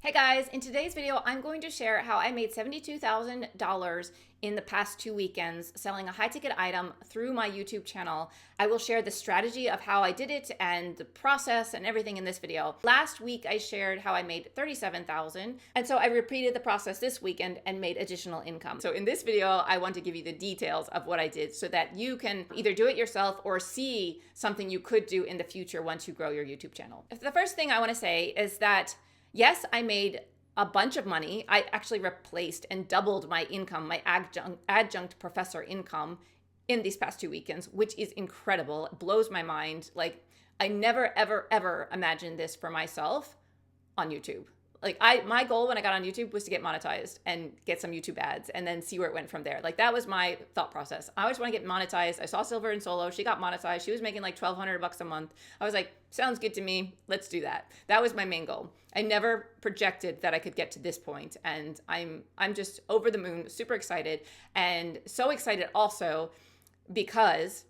Hey guys, in today's video, I'm going to share how I made $72,000 in the past 2 weekends selling a high ticket item through my YouTube channel. I will share the strategy of how I did it and the process and everything in this video. Last week, I shared how I made $37,000. And so I repeated the process this weekend and made additional income. So in this video, I want to give you the details of what I did so that you can either do it yourself or see something you could do in the future once you grow your YouTube channel. The first thing I want to say is that yes, I made a bunch of money. I actually replaced and doubled my income, my adjunct professor income in these past 2 weekends, which is incredible. It blows my mind. Like, I never, ever, ever imagined this for myself on YouTube. Like, my goal when I got on YouTube was to get monetized and get some YouTube ads and then see where it went from there. Like, that was my thought process. I always want to get monetized. I saw Silver and Solo. She got monetized. She was making like $1,200 a month. I was like, sounds good to me. Let's do that. That was my main goal. I never projected that I could get to this point, and I'm just over the moon, super excited, and so excited also because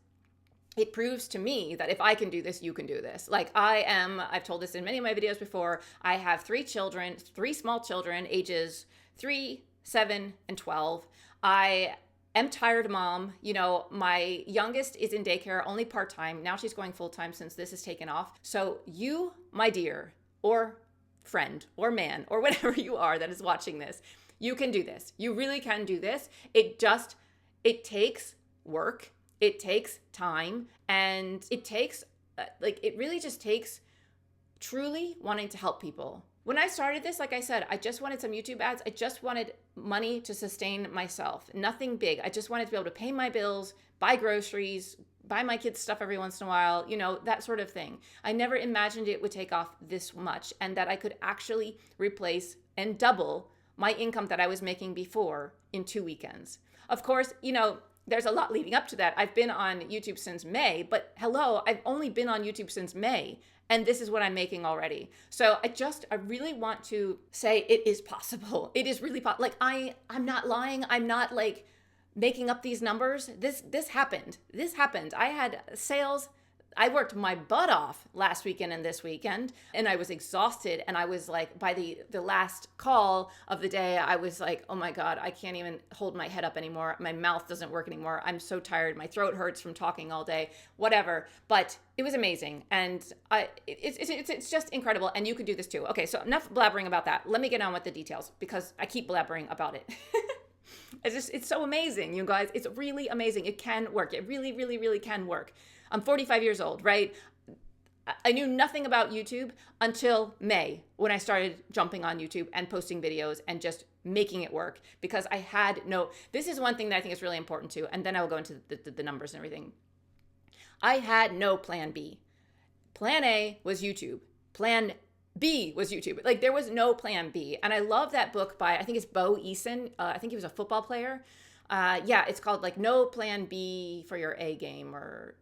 it proves to me that if I can do this, you can do this. Like, I've told this in many of my videos before, I have 3 children, 3 small children, ages 3, 7, and 12. I am tired mom. You know, my youngest is in daycare only part-time. Now she's going full-time since this is taken off. So you, my dear, or friend, or man, or whatever you are that is watching this, you can do this. You really can do this. It takes work. It takes time, and it takes, it really just takes truly wanting to help people. When I started this, like I said, I just wanted some YouTube ads. I just wanted money to sustain myself. Nothing big. I just wanted to be able to pay my bills, buy groceries, buy my kids stuff every once in a while, you know, that sort of thing. I never imagined it would take off this much and that I could actually replace and double my income that I was making before in 2 weekends. Of course, you know, there's a lot leading up to that. I've been on YouTube since May, but hello, I've only been on YouTube since May, and this is what I'm making already. So I really want to say it is possible. It is really possible. Like, I'm not lying. I'm not like making up these numbers. This happened. This happened. I had sales. I worked my butt off last weekend and this weekend, and I was exhausted. And I was like, by the last call of the day, I was like, oh my God, I can't even hold my head up anymore. My mouth doesn't work anymore. I'm so tired. My throat hurts from talking all day, whatever. But it was amazing. And it's just incredible. And you could do this too. Okay, so enough blabbering about that. Let me get on with the details because I keep blabbering about it. It's so amazing, you guys. It's really amazing. It can work. It really, really, really can work. I'm 45 years old, right? I knew nothing about YouTube until May when I started jumping on YouTube and posting videos and just making it work because I had this is one thing that I think is really important too. And then I will go into the numbers and everything. I had no plan B. Plan A was YouTube. Plan B was YouTube. Like, there was no plan B. And I love that book by, I think it's Bo Eason. I think he was a football player. Yeah, it's called like No Plan B for Your A Game or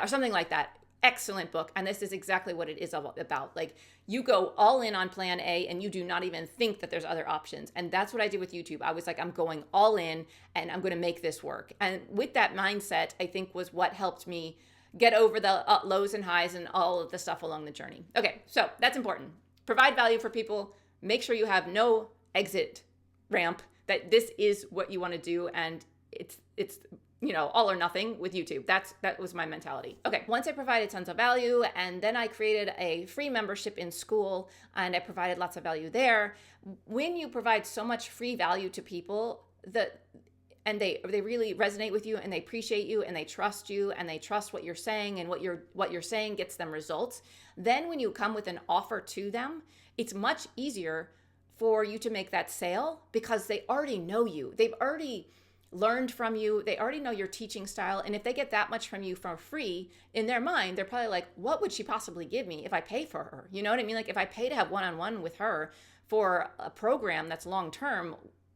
something like that. Excellent book. And this is exactly what it is about. Like, you go all in on plan A and you do not even think that there's other options. And that's what I did with YouTube. I was like, I'm going all in and I'm going to make this work. And with that mindset, I think was what helped me get over the lows and highs and all of the stuff along the journey. Okay, so that's important. Provide value for people. Make sure you have no exit ramp, that this is what you want to do. And it's you know, all or nothing with YouTube. That was my mentality. Okay, once I provided tons of value, and then I created a free membership in Skool, and I provided lots of value there. When you provide so much free value to people, and they really resonate with you, and they appreciate you, and they trust you, and they trust what you're saying, and what you're saying gets them results, then when you come with an offer to them, it's much easier for you to make that sale because they already know you. They've already learned from you. They already know your teaching style. And if they get that much from you for free, in their mind, they're probably like, what would she possibly give me if I pay for her? You know what I mean? Like, if I pay to have one-on-one with her for a program that's long-term,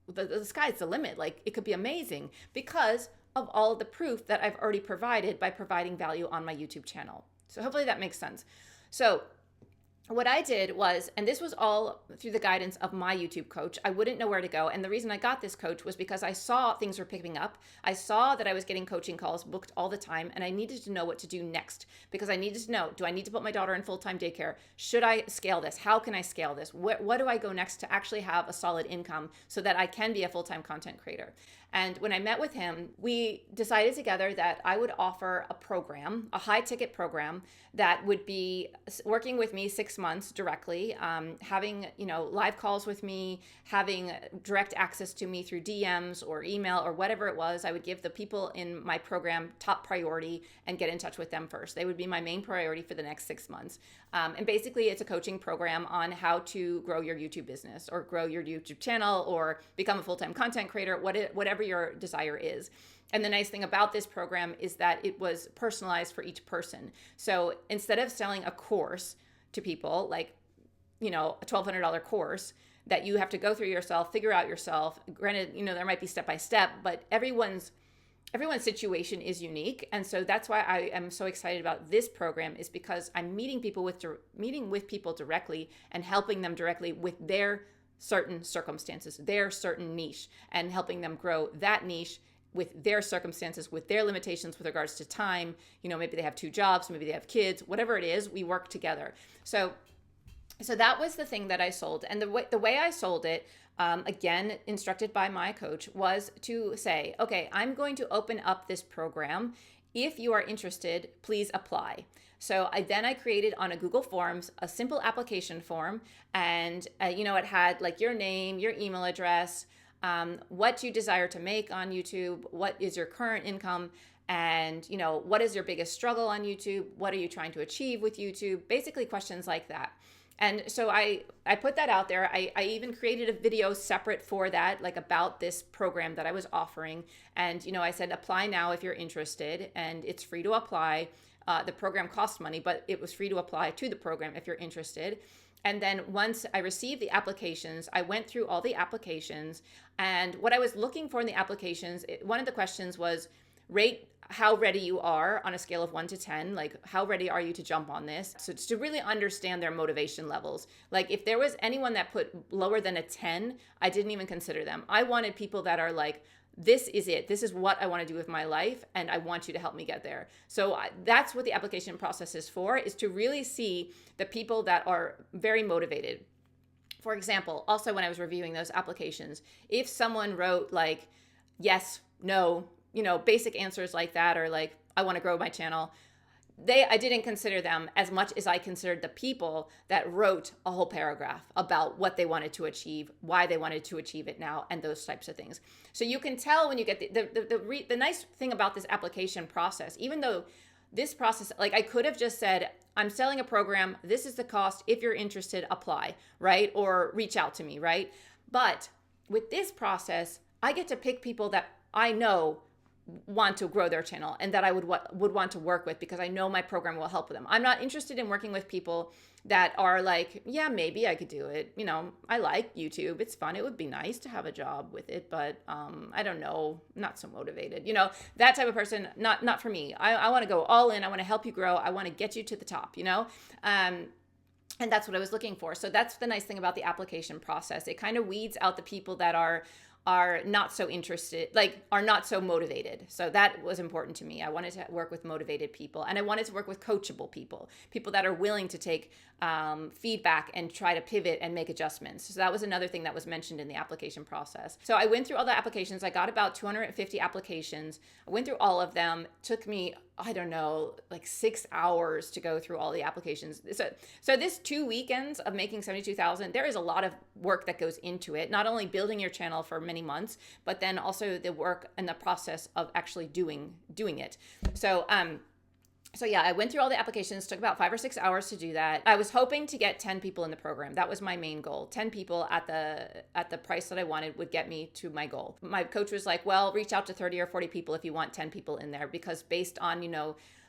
the sky's the limit. Like, it could be amazing because of all of the proof that I've already provided by providing value on my YouTube channel. So hopefully that makes sense. So what I did was, and this was all through the guidance of my YouTube coach, I wouldn't know where to go. And the reason I got this coach was because I saw things were picking up. I saw that I was getting coaching calls booked all the time, and I needed to know what to do next, because I needed to know, do I need to put my daughter in full-time daycare? Should I scale this? How can I scale this? What do I go next to actually have a solid income so that I can be a full-time content creator? And when I met with him, we decided together that I would offer a program, a high ticket program that would be working with me 6 months directly, having, live calls with me, having direct access to me through DMs or email or whatever it was. I would give the people in my program top priority and get in touch with them first. They would be my main priority for the next 6 months. And basically it's a coaching program on how to grow your YouTube business or grow your YouTube channel or become a full-time content creator, whatever your desire is. And the nice thing about this program is that it was personalized for each person. So instead of selling a course to people, like, a $1,200 course that you have to go through yourself, figure out yourself. Granted, there might be step-by-step, but everyone's situation is unique. And so that's why I am so excited about this program, is because I'm meeting with people directly and helping them directly with their certain circumstances, their certain niche, and helping them grow that niche with their circumstances, with their limitations with regards to time. Maybe they have 2 jobs, maybe they have kids, whatever it is, we work together. So that was the thing that I sold. And the way I sold it, again, instructed by my coach, was to say, okay, I'm going to open up this program. If you are interested, please apply. So I created on a Google Forms a simple application form, and it had like your name, your email address, what you desire to make on YouTube, what is your current income, and what is your biggest struggle on YouTube, what are you trying to achieve with YouTube, basically questions like that. And so I put that out there. I even created a video separate for that, like about this program that I was offering. And, I said, apply now if you're interested, and it's free to apply. The program costs money, but it was free to apply to the program if you're interested. And then once I received the applications, I went through all the applications. And what I was looking for in the applications, one of the questions was, rate how ready you are on a scale of 1 to 10. Like, how ready are you to jump on this? So it's to really understand their motivation levels. Like, if there was anyone that put lower than a 10, I didn't even consider them. I wanted people that are like, this is it. This is what I want to do with my life, and I want you to help me get there. So that's what the application process is for, is to really see the people that are very motivated. For example, also when I was reviewing those applications, if someone wrote like, yes, no, basic answers like that, or like, I want to grow my channel, I didn't consider them as much as I considered the people that wrote a whole paragraph about what they wanted to achieve, why they wanted to achieve it now, and those types of things. So you can tell when you get the nice thing about this application process, even though this process, like, I could have just said, I'm selling a program, this is the cost, if you're interested, apply, right? Or reach out to me, right? But with this process, I get to pick people that I know want to grow their channel and that I would want to work with, because I know my program will help them. I'm not interested in working with people that are like, yeah, maybe I could do it. I like YouTube. It's fun. It would be nice to have a job with it, but I don't know, not so motivated. That type of person, not for me. I want to go all in. I want to help you grow. I want to get you to the top, and that's what I was looking for. So that's the nice thing about the application process. It kind of weeds out the people that are not so interested, like are not so motivated. So that was important to me. I wanted to work with motivated people, and I wanted to work with coachable people that are willing to take feedback and try to pivot and make adjustments. So that was another thing that was mentioned in the application process. So I went through all the applications. I got about 250 applications. I went through all of them. It took me, I don't know, like 6 hours to go through all the applications. So this 2 weekends of making 72,000, there is a lot of work that goes into it. Not only building your channel for many months, but then also the work and the process of actually doing it. So yeah, I went through all the applications, took about 5 or 6 hours to do that. I was hoping to get 10 people in the program. That was my main goal. 10 people at the price that I wanted would get me to my goal. My coach was like, well, reach out to 30 or 40 people if you want 10 people in there, because based on,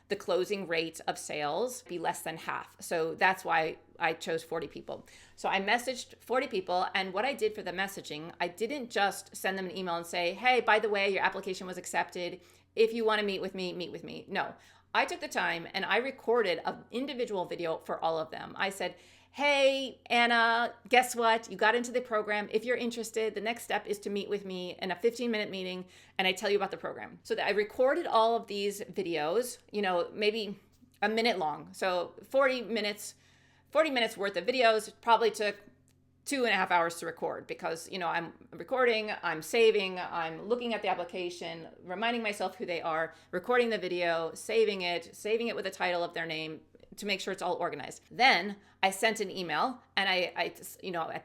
the closing rate of sales, be less than half. So that's why I chose 40 people. So I messaged 40 people, and what I did for the messaging, I didn't just send them an email and say, hey, by the way, your application was accepted. If you want to meet with me, meet with me. No. I took the time and I recorded an individual video for all of them. I said, hey, Anna, guess what? You got into the program. If you're interested, the next step is to meet with me in a 15-minute meeting, and I tell you about the program. So that I recorded all of these videos, maybe a minute long. So 40 minutes worth of videos. Probably took 2.5 hours to record because, I'm recording, I'm saving, I'm looking at the application, reminding myself who they are, recording the video, saving it with the title of their name to make sure it's all organized. Then I sent an email and I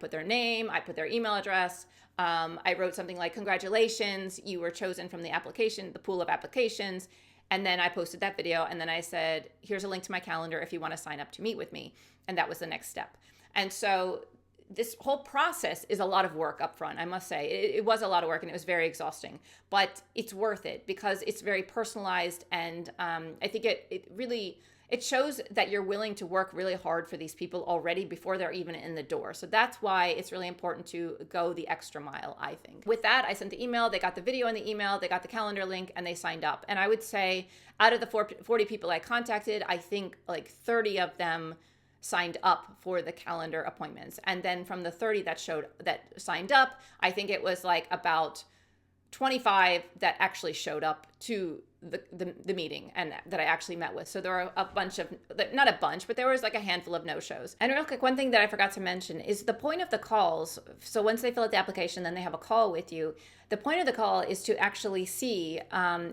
put their name, I put their email address. I wrote something like, congratulations, you were chosen from the pool of applications. And then I posted that video and then I said, here's a link to my calendar if you want to sign up to meet with me. And that was the next step. And so this whole process is a lot of work up front, I must say. It was a lot of work and it was very exhausting, but it's worth it because it's very personalized. And I think it shows that you're willing to work really hard for these people already before they're even in the door. So that's why it's really important to go the extra mile, I think. With that, I sent the email, they got the video in the email, they got the calendar link, and they signed up. And I would say out of the 40 people I contacted, I think like 30 of them signed up for the calendar appointments. And then from the 30 that signed up, I think it was like about 25 that actually showed up to the meeting and that I actually met with. So there were a bunch of, not a bunch, but there was like a handful of no-shows. And real quick, one thing that I forgot to mention is the point of the calls. So once they fill out the application, then they have a call with you. The point of the call is to actually see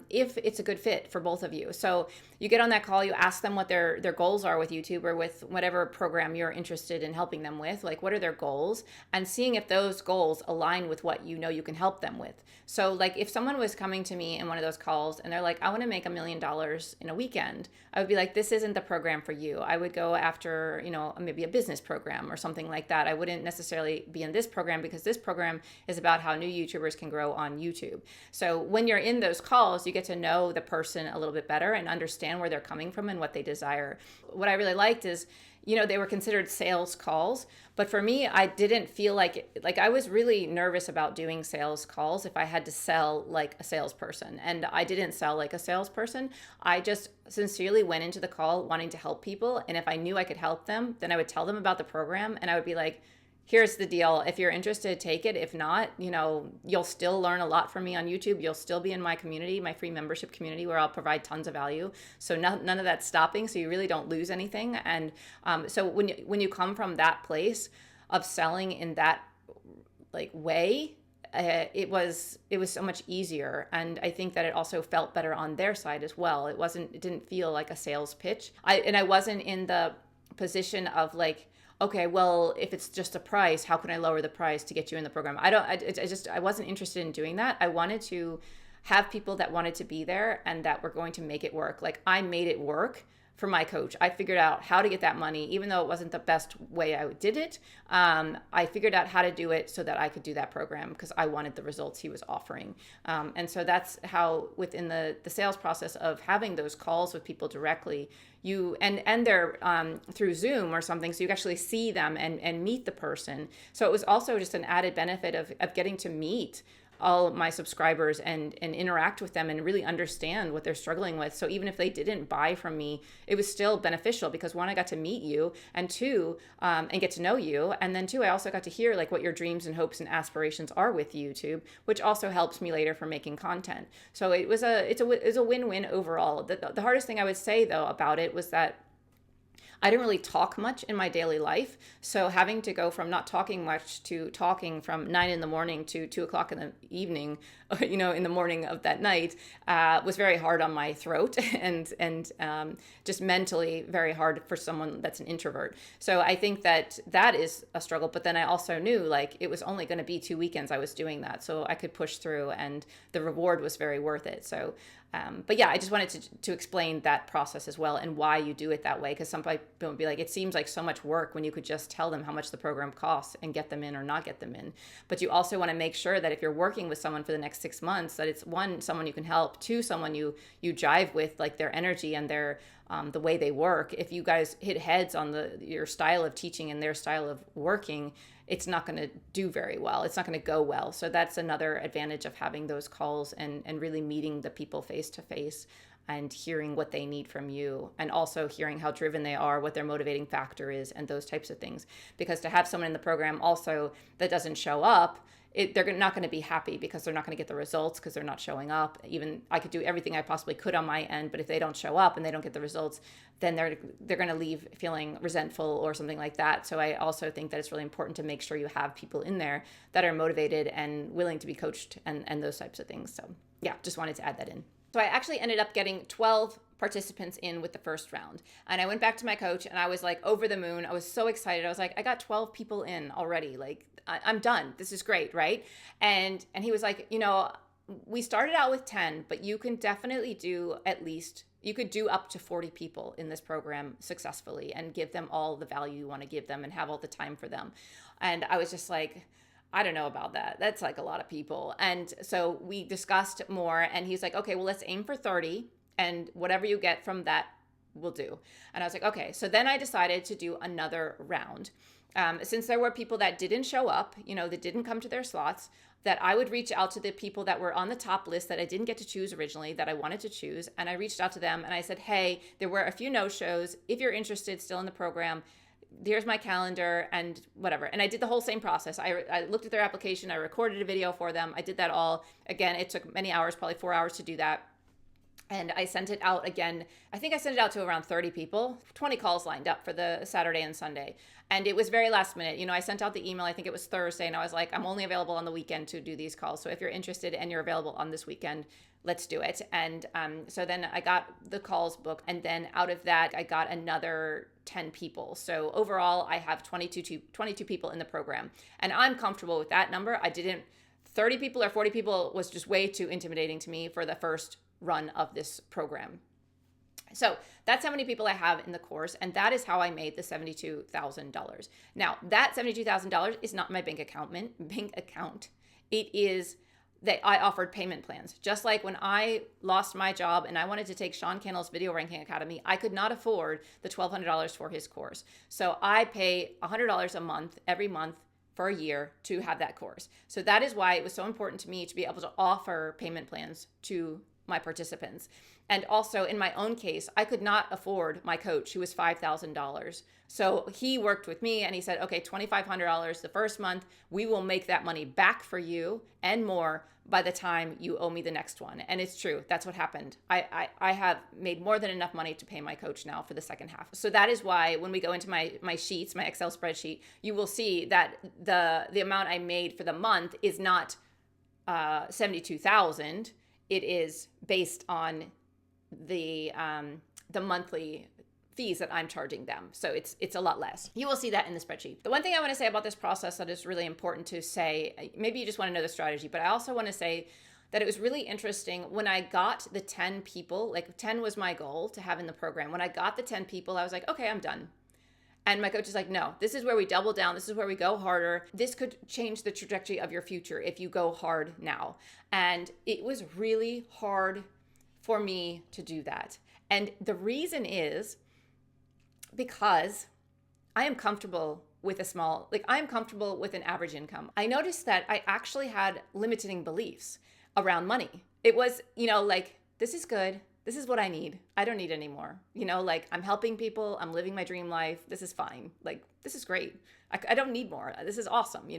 if it's a good fit for both of you. So you get on that call, you ask them what their goals are with YouTube or with whatever program you're interested in helping them with, like what are their goals, and seeing if those goals align with what you can help them with. So like if someone was coming to me in one of those calls and they're like, I want to make $1 million in a weekend, I would be like, this isn't the program for you. I would go after, maybe a business program or something like that. I wouldn't necessarily be in this program because this program is about how new YouTubers can grow on YouTube. So when you're in those calls, you get to know the person a little bit better and understand where they're coming from and what they desire. What I really liked is, they were considered sales calls, but for me, I didn't feel like I was really nervous about doing sales calls if I had to sell like a salesperson, and I didn't sell like a salesperson. I just sincerely went into the call wanting to help people, and if I knew I could help them, then I would tell them about the program, and I would be like, here's the deal. If you're interested, take it. If not, you'll still learn a lot from me on YouTube. You'll still be in my community, my free membership community, where I'll provide tons of value. So none of that's stopping. So you really don't lose anything. And so when you come from that place of selling in that way, it was so much easier. And I think that it also felt better on their side as well. It didn't feel like a sales pitch. I wasn't in the position of okay, well, if it's just a price, how can I lower the price to get you in the program? I wasn't interested in doing that. I wanted to have people that wanted to be there and that were going to make it work. I made it work for my coach. I figured out how to get that money, even though it wasn't the best way I did it. I figured out how to do it so that I could do that program because I wanted the results he was offering. And so that's how within the sales process of having those calls with people directly, and they're through Zoom or something, so you can actually see them and meet the person. So it was also just an added benefit of getting to meet all of my subscribers and interact with them and really understand what they're struggling with. So even if they didn't buy from me, it was still beneficial because one, I got to meet you, and two, and get to know you. And then two, I also got to hear what your dreams and hopes and aspirations are with YouTube, which also helps me later for making content. So it's a win-win overall. The hardest thing I would say though about it was that I didn't really talk much in my daily life. So having to go from not talking much to talking from 9 a.m. to 2 o'clock in the evening, in the morning of that night, was very hard on my throat and just mentally very hard for someone that's an introvert. So I think that is a struggle. But then I also knew it was only going to be 2 weekends I was doing that. So I could push through and the reward was very worth it. So but yeah, I just wanted to explain that process as well and why you do it that way. Because some people would be like, it seems like so much work when you could just tell them how much the program costs and get them in or not get them in. But you also want to make sure that if you're working with someone for the next 6 months, that it's one, someone you can help, two, someone you jive with, their energy and their the way they work. If you guys hit heads on your style of teaching and their style of working, it's not going to do very well. It's not going to go well. So that's another advantage of having those calls and really meeting the people face to face. and hearing what they need from you, and also hearing how driven they are, what their motivating factor is, and those types of things. Because to have someone in the program also that doesn't show up, they're not going to be happy, because they're not going to get the results because they're not showing up. Even I could do everything I possibly could on my end, but if they don't show up and they don't get the results, then they're going to leave feeling resentful or something like that. So I also think that it's really important to make sure you have people in there that are motivated and willing to be coached and those types of things. So yeah, just wanted to add that in. So I actually ended up getting 12 participants in with the first round. And I went back to my coach and I was like over the moon. I was so excited. I was like, I got 12 people in already. Like, I'm done. This is great, right? And he was like, we started out with 10, but you can definitely do you could do up to 40 people in this program successfully and give them all the value you want to give them and have all the time for them. And I was just like, I don't know about that. That's like a lot of people. And so we discussed more, and he's like, okay, well, let's aim for 30, and whatever you get from that, we'll do. And I was like, okay. So then I decided to do another round. Since there were people that didn't show up, that didn't come to their slots, that I would reach out to the people that were on the top list that I didn't get to choose originally, that I wanted to choose. And I reached out to them and I said, hey, there were a few no-shows. If you're interested still in the program, here's my calendar and whatever. And I did the whole same process. I looked at their application. I recorded a video for them. I did that all. Again, it took many hours, probably 4 hours to do that. And I sent it out again. I think I sent it out to around 30 people, 20 calls lined up for the Saturday and Sunday. And it was very last minute. I sent out the email, I think it was Thursday, and I was like, I'm only available on the weekend to do these calls. So if you're interested and you're available on this weekend, let's do it. And so then I got the calls booked. And then out of that, I got another 10 people. So overall, I have 22 people in the program. And I'm comfortable with that number. 30 people or 40 people was just way too intimidating to me for the first run of this program. So that's how many people I have in the course, and that is how I made the $72,000. Now, that $72,000 is not my bank account. It is that I offered payment plans. Just like when I lost my job and I wanted to take Sean Cannell's Video Ranking Academy, I could not afford the $1,200 for his course. So I pay $100 a month, every month, for a year to have that course. So that is why it was so important to me to be able to offer payment plans to my participants. And also in my own case, I could not afford my coach, who was $5,000. So he worked with me and he said, okay, $2,500 the first month, we will make that money back for you and more by the time you owe me the next one. And it's true. That's what happened. I have made more than enough money to pay my coach now for the second half. So that is why when we go into my sheets, my Excel spreadsheet, you will see that the amount I made for the month is not $72,000. It is based on the monthly fees that I'm charging them. So it's a lot less. You will see that in the spreadsheet. The one thing I want to say about this process that is really important to say, maybe you just want to know the strategy, but I also want to say that it was really interesting when I got the 10 people, like 10 was my goal to have in the program. When I got the 10 people, I was like, okay, I'm done. And my coach is like, no, this is where we double down. This is where we go harder. This could change the trajectory of your future if you go hard now. And it was really hard for me to do that. And the reason is because I am comfortable with I'm comfortable with an average income. I noticed that I actually had limiting beliefs around money. It was, this is good. This is what I need. I don't need any more. I'm helping people. I'm living my dream life. This is fine. This is great. I don't need more. This is awesome,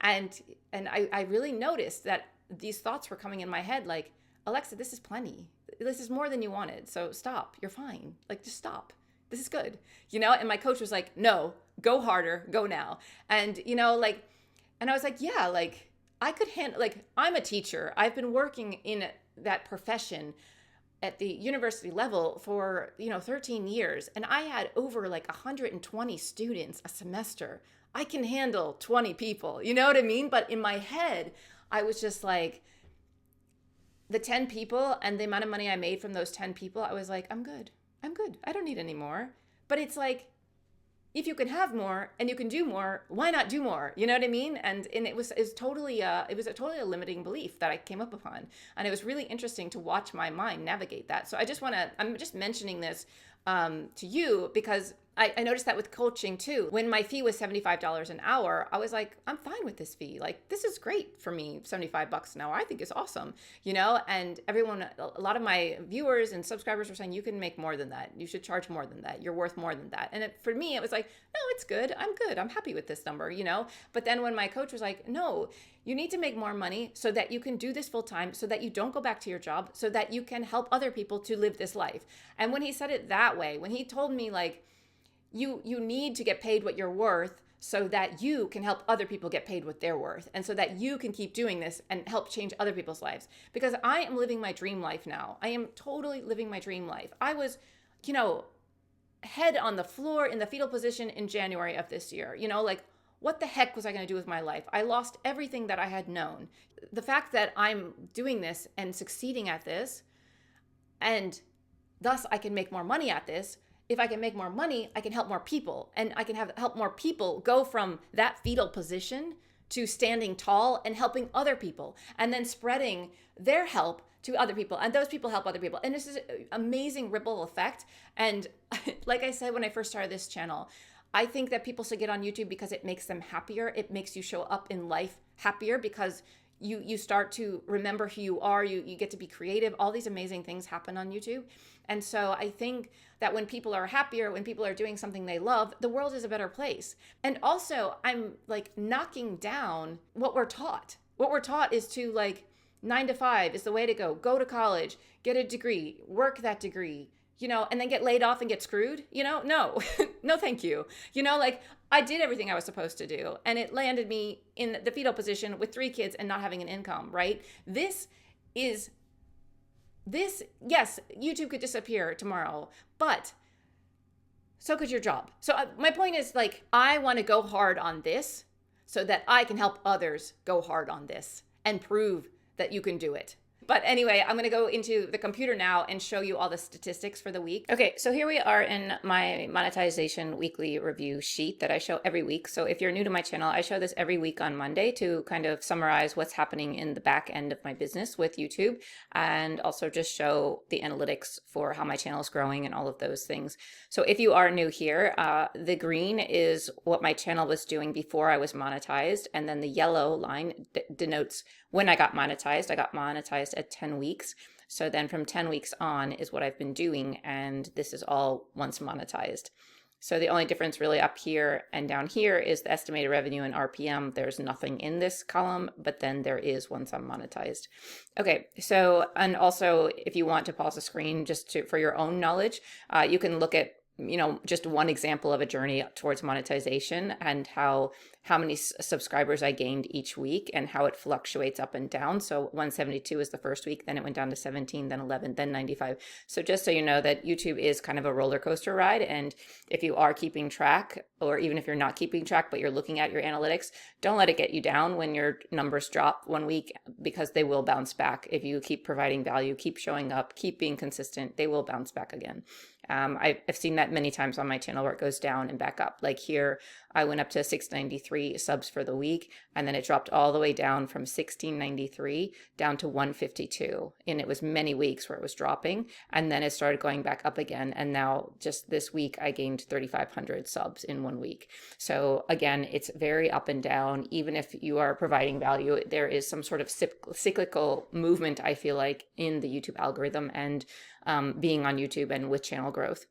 And I really noticed that these thoughts were coming in my head like, Alexa, this is plenty. This is more than you wanted. So stop. You're fine. Just stop. This is good. And my coach was like, no, go harder, go now. And, and I was like, yeah, I could handle, I'm a teacher. I've been working in that profession at the university level for, 13 years. And I had over 120 students a semester. I can handle 20 people, you know what I mean? But in my head, I was just like, the 10 people and the amount of money I made from those 10 people, I was like, I'm good. I don't need any more. But it's like, if you can have more and you can do more, why not do more? You know what I mean? And it was totally a limiting belief that I came up upon. And it was really interesting to watch my mind navigate that. So I'm just mentioning this to you because I noticed that with coaching too. When my fee was $75 an hour, I was like, I'm fine with this fee. Like, this is great for me. $75 an hour, I think is awesome, and everyone, a lot of my viewers and subscribers were saying, you can make more than that. You should charge more than that. You're worth more than that. And for me, it was like, no, it's good. I'm good. I'm happy with this number, But then when my coach was like, no, you need to make more money so that you can do this full time, so that you don't go back to your job, so that you can help other people to live this life. And when he said it that way, when he told me like, you need to get paid what you're worth so that you can help other people get paid what they're worth, and so that you can keep doing this and help change other people's lives. Because I am living my dream life now. I am totally living my dream life. I was, head on the floor in the fetal position in January of this year, like, what the heck was I going to do with my life? I lost everything that I had known. The fact that I'm doing this and succeeding at this, and thus I can make more money at this. If I can make more money, I can help more people, and I can help more people go from that fetal position to standing tall and helping other people, and then spreading their help to other people, and those people help other people. And this is an amazing ripple effect. And like I said, when I first started this channel, I think that people should get on YouTube because it makes them happier. It makes you show up in life happier because you start to remember who you are. You get to be creative. All these amazing things happen on YouTube. And so I think that when people are happier, when people are doing something they love, the world is a better place. And also, I'm like knocking down what we're taught. What we're taught is to 9 to 5 is the way to go. Go to college, get a degree, work that degree, and then get laid off and get screwed, no, no, thank you. I did everything I was supposed to do, and it landed me in the fetal position with 3 kids and not having an income, right? Yes, YouTube could disappear tomorrow, but so could your job. So my point is I want to go hard on this so that I can help others go hard on this and prove that you can do it. But anyway, I'm going to go into the computer now and show you all the statistics for the week. Okay, so here we are in my monetization weekly review sheet that I show every week. So if you're new to my channel, I show this every week on Monday to kind of summarize what's happening in the back end of my business with YouTube, and also just show the analytics for how my channel is growing and all of those things. So if you are new here, the green is what my channel was doing before I was monetized, and then the yellow line denotes when I got monetized. I got monetized at 10 weeks. So then from 10 weeks on is what I've been doing. And this is all once monetized. So the only difference really up here and down here is the estimated revenue and RPM. There's nothing in this column, but then there is once I'm monetized. Okay, so, and also if you want to pause the screen just for your own knowledge, you can look at just one example of a journey towards monetization and how many subscribers I gained each week and how it fluctuates up and down. So 172 is the first week, then it went down to 17, then 11, then 95. So just so you know that YouTube is kind of a roller coaster ride. And if you are keeping track, or even if you're not keeping track, but you're looking at your analytics, don't let it get you down when your numbers drop one week, because they will bounce back. If you keep providing value, keep showing up, keep being consistent, they will bounce back again. I've seen that many times on my channel where it goes down and back up. Like here, I went up to 693 subs for the week, and then it dropped all the way down from 1693 down to 152. And it was many weeks where it was dropping, and then it started going back up again. And now just this week, I gained 3,500 subs in 1 week. So again, it's very up and down. Even if you are providing value, there is some sort of cyclical movement, I feel like, in the YouTube algorithm and being on YouTube and with channel growth.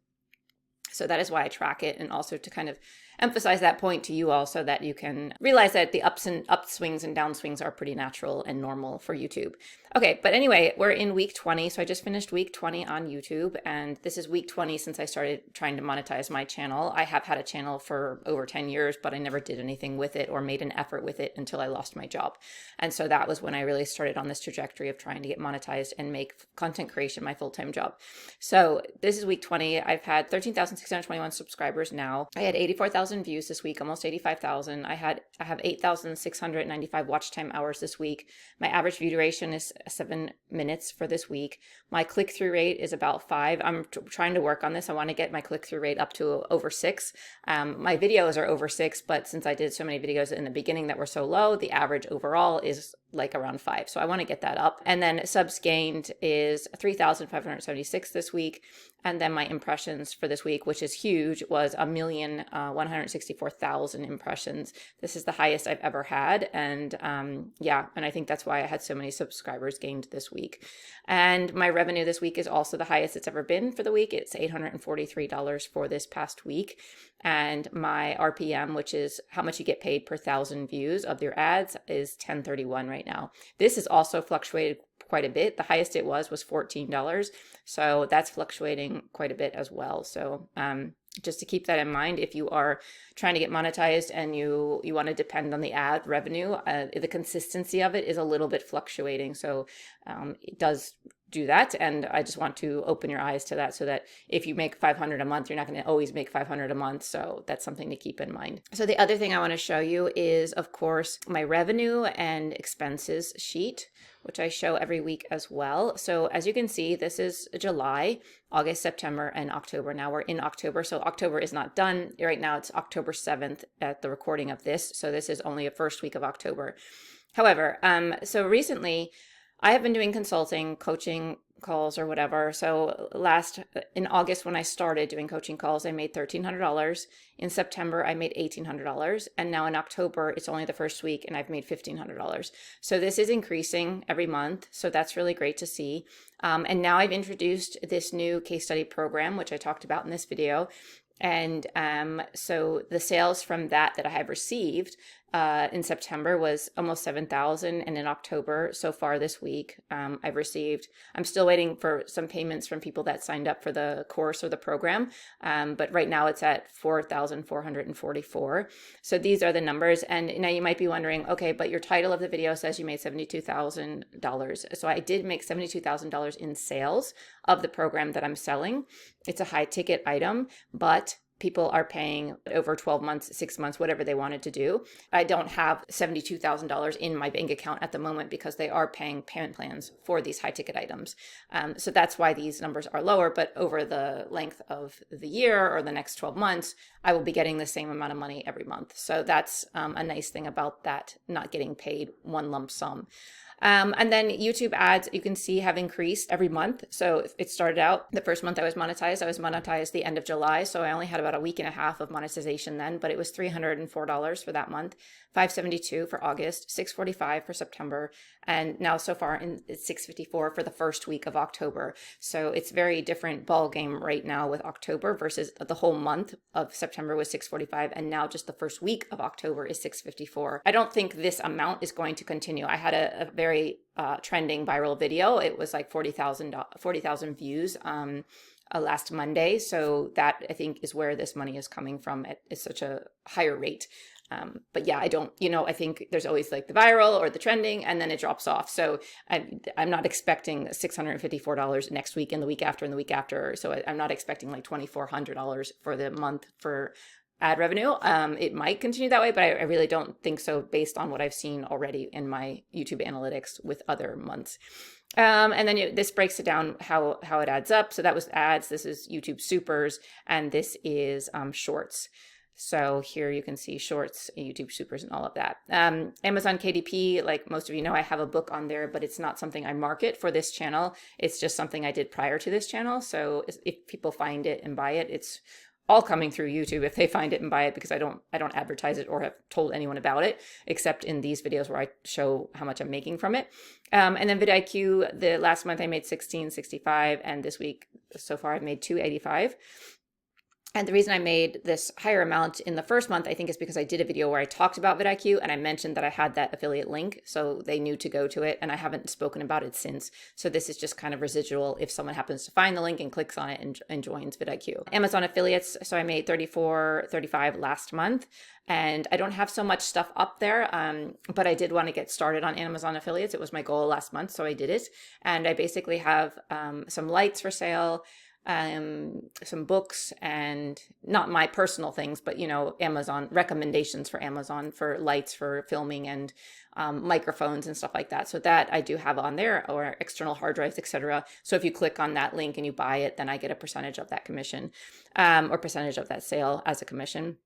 So that is why I track it, and also to kind of emphasize that point to you all so that you can realize that the upswings and downswings are pretty natural and normal for YouTube. Okay, but anyway, we're in week 20. So I just finished week 20 on YouTube, and this is week 20 since I started trying to monetize my channel. I have had a channel for over 10 years, but I never did anything with it or made an effort with it until I lost my job. And so that was when I really started on this trajectory of trying to get monetized and make content creation my full-time job. So this is week 20. I've had 13,621 subscribers now. I had 84,000 views this week, almost 85,000. I have 8,695 watch time hours this week. My average view duration is 7 minutes for this week. My click-through rate is about 5. I'm trying to work on this. I want to get my click-through rate up to over 6. My videos are over 6, but since I did so many videos in the beginning that were so low, the average overall is like around 5. So I want to get that up. And then subs gained is 3,576 this week. And then my impressions for this week, which is huge, was 1,164,000 impressions. This is the highest I've ever had. And yeah, and I think that's why I had so many subscribers gained this week. And my revenue this week is also the highest it's ever been for the week. It's $843 for this past week. And my RPM, which is how much you get paid per 1,000 views of your ads, is $10.31 right now. This has also fluctuated quite a bit. The highest it was $14. So that's fluctuating quite a bit as well. So just to keep that in mind, if you are trying to get monetized and you want to depend on the ad revenue, the consistency of it is a little bit fluctuating. So it does do that. And I just want to open your eyes to that, so that if you make 500 a month, you're not going to always make 500 a month. So that's something to keep in mind. So the other thing I want to show you is, of course, my revenue and expenses sheet, which I show every week as well. So as you can see, this is July, August, September, and October. Now we're in October. So October is not done. Right now it's October 7th at the recording of this. So this is only a first week of October. However, so recently I have been doing consulting, coaching calls or whatever. So in August, when I started doing coaching calls, I made $1,300. In September, I made $1,800. And now in October, it's only the first week and I've made $1,500. So this is increasing every month. So that's really great to see. And now I've introduced this new case study program, which I talked about in this video. And so the sales from that I have received in September was almost 7,000. And in October, so far this week, I'm still waiting for some payments from people that signed up for the course or the program. But right now it's at 4,444. So these are the numbers. And now you might be wondering, okay, but your title of the video says you made $72,000. So I did make $72,000 in sales of the program that I'm selling. It's a high ticket item, but people are paying over 12 months, 6 months, whatever they wanted to do. I don't have $72,000 in my bank account at the moment because they are paying payment plans for these high ticket items. So that's why these numbers are lower, but over the length of the year or the next 12 months, I will be getting the same amount of money every month. So that's a nice thing about that, not getting paid one lump sum. And then YouTube ads, you can see, have increased every month. So it started out the first month I was monetized the end of July. So I only had about a week and a half of monetization then, but it was $304 for that month, $572 for August, $645 for September. And now so far it's $654 for the first week of October. So it's very different ball game right now with October versus the whole month of September was $645. And now just the first week of October is $654. I don't think this amount is going to continue. I had a very trending viral video. It was like 40,000 views last Monday. So that, I think, is where this money is coming from at such a higher rate. But yeah, I think there's always like the viral or the trending and then it drops off. So I'm not expecting $654 next week and the week after and the week after. So I'm not expecting like $2,400 for the month for ad revenue. It might continue that way, but I really don't think so based on what I've seen already in my YouTube analytics with other months. And then this breaks it down how it adds up. So that was ads. This is YouTube Supers, and this is Shorts. So here you can see Shorts, YouTube Supers, and all of that. Amazon KDP, like most of you know, I have a book on there, but it's not something I market for this channel. It's just something I did prior to this channel. So if people find it and buy it, it's all coming through YouTube if they find it and buy it, because I don't advertise it or have told anyone about it, except in these videos where I show how much I'm making from it. And then vidIQ, the last month I made $16.65, and this week so far I've made $2.85. And the reason I made this higher amount in the first month, I think, is because I did a video where I talked about vidIQ and I mentioned that I had that affiliate link, so they knew to go to it, and I haven't spoken about it since. So this is just kind of residual if someone happens to find the link and clicks on it and joins vidIQ. Amazon affiliates, so I made $34.35 last month, and I don't have so much stuff up there, but I did want to get started on Amazon affiliates. It was my goal last month, so I did it. And I basically have some lights for sale, some books, and not my personal things, but Amazon recommendations for Amazon for lights for filming and microphones and stuff like that. So that I do have on there, or external hard drives, etc. So if you click on that link and you buy it, then I get a percentage of that commission, or percentage of that sale as a commission.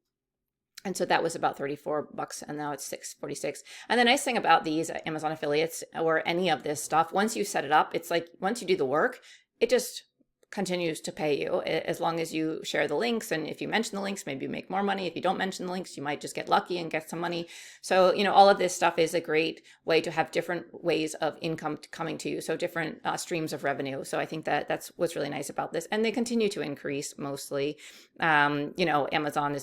And so that was about $34, and now it's $6.46. And the nice thing about these Amazon affiliates or any of this stuff, once you set it up, it's like once you do the work, it just continues to pay you as long as you share the links. And if you mention the links, maybe you make more money. If you don't mention the links, you might just get lucky and get some money. So, all of this stuff is a great way to have different ways of income coming to you. So different streams of revenue. So I think that that's what's really nice about this. And they continue to increase mostly. Amazon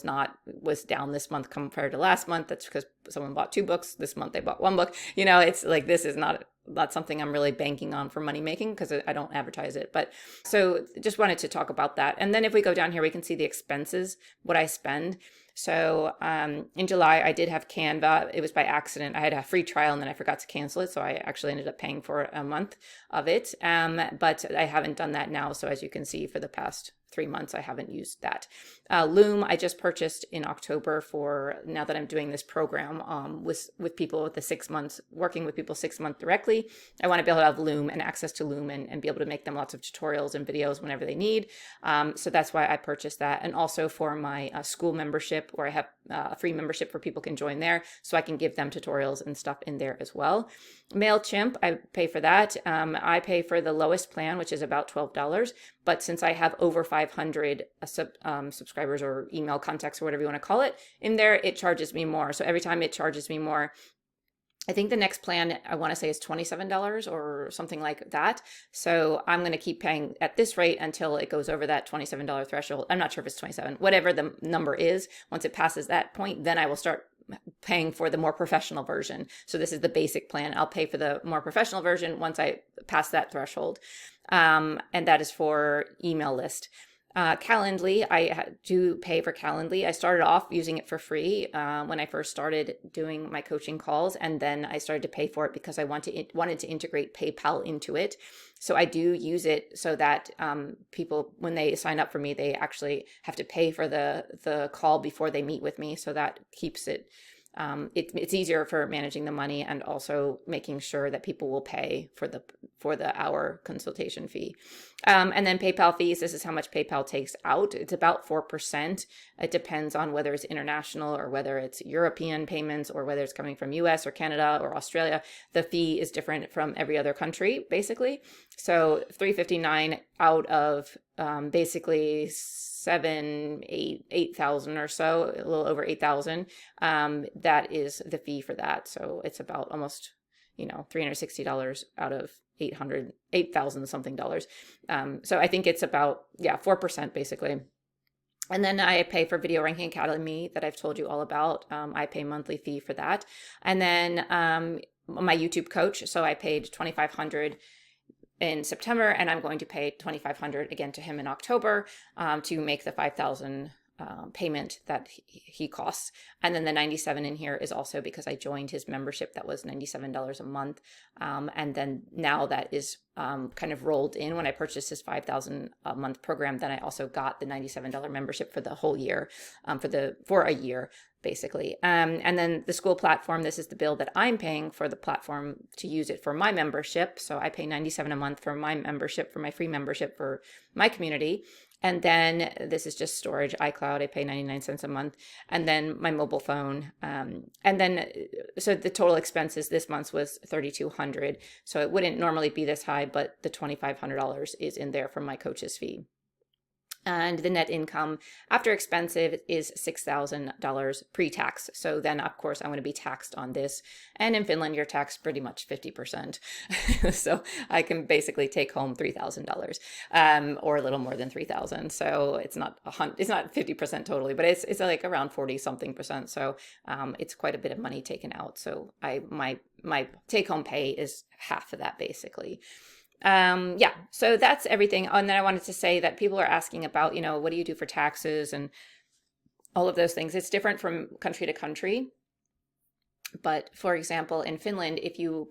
was down this month compared to last month. That's because someone bought 2 books. This month they bought 1 book. It's like, this is not something I'm really banking on for money making because I don't advertise it. But so just wanted to talk about that. And then if we go down here, we can see the expenses, what I spend. So in July, I did have Canva. It was by accident. I had a free trial and then I forgot to cancel it. So I actually ended up paying for a month of it. But I haven't done that now. So as you can see, for the past 3 months, I haven't used that. Loom, I just purchased in October for, now that I'm doing this program with people with the 6 months, working with people 6 months directly. I want to be able to have Loom and access to Loom and be able to make them lots of tutorials and videos whenever they need. So that's why I purchased that. And also for my Skool membership, where I have a free membership for people can join there, so I can give them tutorials and stuff in there as well. MailChimp, I pay for that. I pay for the lowest plan, which is about $12. But since I have over 500 subscribers or email contacts or whatever you want to call it in there, it charges me more. So every time it charges me more. I think the next plan I want to say is $27 or something like that. So I'm going to keep paying at this rate until it goes over that $27 threshold. I'm not sure if it's 27, whatever the number is. Once it passes that point, then I will start paying for the more professional version. So this is the basic plan. I'll pay for the more professional version once I pass that threshold. And that is for email list. Calendly, I do pay for Calendly. I started off using it for free when I first started doing my coaching calls, and then I started to pay for it because I wanted to integrate PayPal into it. So I do use it so that people, when they sign up for me, they actually have to pay for the call before they meet with me. So that keeps it. It's easier for managing the money and also making sure that people will pay for the hour consultation fee. And then PayPal fees, this is how much PayPal takes out. It's about 4%. It depends on whether it's international or whether it's European payments or whether it's coming from US or Canada or Australia. The fee is different from every other country, basically. So $359 out of basically 8,000 or so, a little over 8,000. That is the fee for that. So it's about almost, $360 out of 8,000 something dollars. So I think it's about, 4% basically. And then I pay for Video Ranking Academy that I've told you all about. I pay monthly fee for that. And then my YouTube coach. So I paid $2,500 in September, and I'm going to pay $2,500 again to him in October to make the $5,000 payment that he costs. And then the $97 in here is also because I joined his membership that was $97 a month. And then now that is kind of rolled in when I purchased his $5,000 a month program. Then I also got the $97 membership for the whole year, for a year, basically. And then the Skool platform, this is the bill that I'm paying for the platform to use it for my membership. So I pay $97 a month for my membership, for my free membership for my community. And then this is just storage, iCloud. I pay 99 cents a month. And then my mobile phone. And then, so the total expenses this month was $3,200. So it wouldn't normally be this high, but the $2,500 is in there from my coach's fee. And the net income after expensive is $6,000 pre-tax. So then, of course, I'm going to be taxed on this. And in Finland, you're taxed pretty much 50%. So I can basically take home $3,000 or a little more than $3,000. So it's not 50% totally, but it's like around 40 something percent. So it's quite a bit of money taken out. So my take home pay is half of that basically. So that's everything. And then I wanted to say that people are asking about, what do you do for taxes and all of those things. It's different from country to country. But for example, in Finland, if you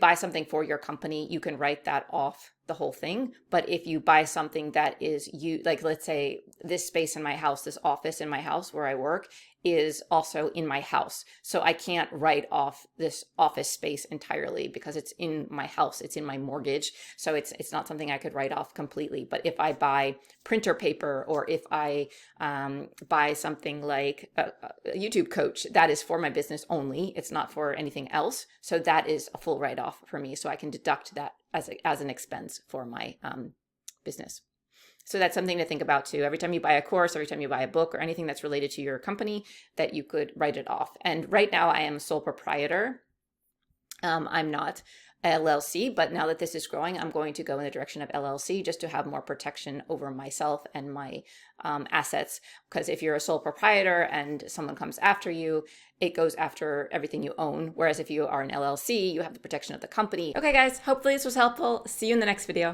buy something for your company, you can write that off the whole thing. But if you buy something that is like, let's say this space in my house, this office in my house where I work is also in my house. So I can't write off this office space entirely because it's in my house. It's in my mortgage. So it's not something I could write off completely. But if I buy printer paper or if I buy something like a YouTube coach, that is for my business only. It's not for anything else. So that is a full write-off for me. So I can deduct that as an expense for my business. So that's something to think about too. Every time you buy a course, every time you buy a book or anything that's related to your company, that you could write it off. And right now I am a sole proprietor. I'm not LLC, but now that this is growing, I'm going to go in the direction of LLC just to have more protection over myself and my assets. Because if you're a sole proprietor and someone comes after you, it goes after everything you own. Whereas if you are an LLC, you have the protection of the company. Okay, guys, hopefully this was helpful. See you in the next video.